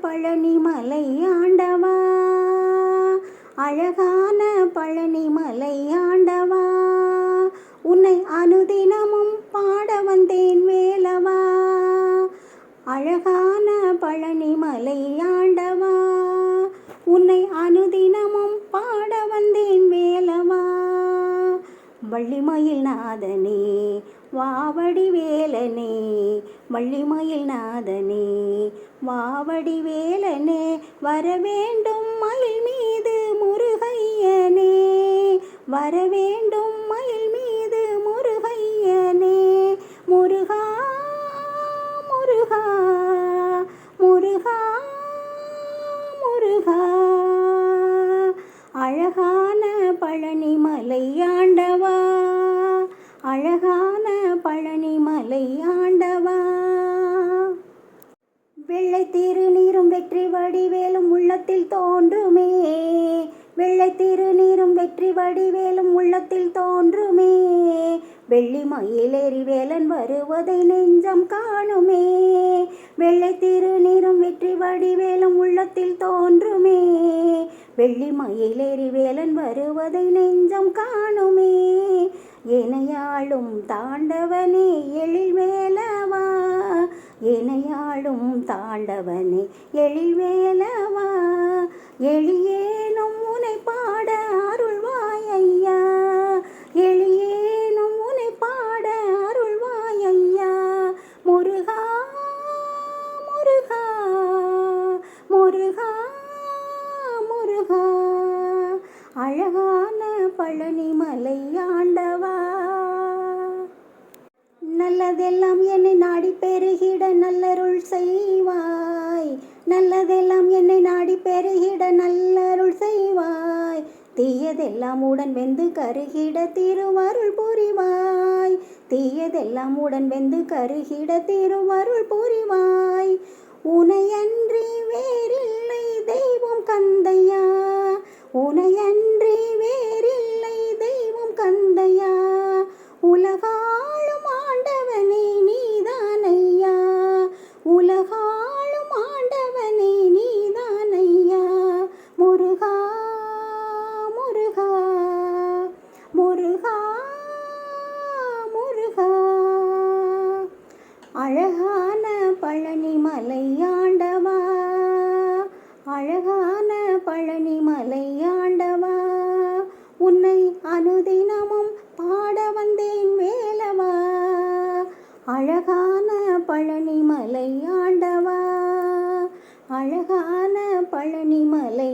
பழனிமலை ஆண்டவா, அழகான பழனிமலை ஆண்டவா, உன்னை அனுதினமும் பாட வந்தேன் வேலவா. அழகான பழனிமலை ஆண்டவா, உன்னை அனுதினமும் பாட வந்தேன் வேலவா. வள்ளிமயில் நாதனே வாவடி வேலனே, வள்ளிமயில் நாதனே வாவடி வேலனே, வரவேண்டும் மயில் மீது முருகையனே, வரவேண்டும் மயில் மீது முருகையனே. முருகா முருகா முருகா முருகா, அழகான பழனிமலை ஆண்டவா, அழகான பழனிமலை ஆண்டவா. வெள்ளை திருநீரும் வெற்றி வடிவேலும் உள்ளத்தில் தோன்றுமே, வெள்ளை திருநீரும் வெற்றி வடிவேலும் உள்ளத்தில் தோன்றுமே, வெள்ளி மயிலேறி வேலன் வருவதை நெஞ்சம் காணுமே. வெள்ளை திருநீரும் வெற்றி வடிவேலும் உள்ளத்தில் தோன்றுமே, வெள்ளி மயிலேறி வேலன் வருவதை நெஞ்சம் காணுமே. எனையாளும் தாண்டவனே எழில் வேலவா, எனையாளும் தாண்டவனே எழில் வேலவா, எளியேனும் உனை பாட அருள்வாய் ஐயா, எளியேனும் உனை பாட அருள்வாய் ஐயா. முருகா முருகா முருகா முருகா, அழகான பழனிமலை ஆண்டவா. நல்லதெல்லாம் என்னை நாடி பெருகிட நல்லருள் செய்வாய், நல்லதெல்லாம் என்னை நாடி பெருகிட நல்லருள் செய்வாய், தீயதெல்லாம் உடன் வெந்து கருகிட திருவருள் புரிவாய், தீயதெல்லாம் உடன் வெந்து கருகிட திருவருள் புரிவாய். உனையன்றி வேறில்லை தெய்வம் கந்தையா, உனையன்றி வேறில்லை தெய்வம் கந்தையா, உலகாளும் ஆண்டவனே நீதானையா, உலகாளும் ஆண்டவனே நீதானையா. முருகா முருகா முருகா முருகா, அழகான பழனிமலை ஆண்டவா, அழகான பழனிமலை ஆண்டவா, உன்னை அனுதினமும் பாட வந்தேன் வேலவா. அழகான பழனிமலை ஆண்டவா, அழகான பழனிமலை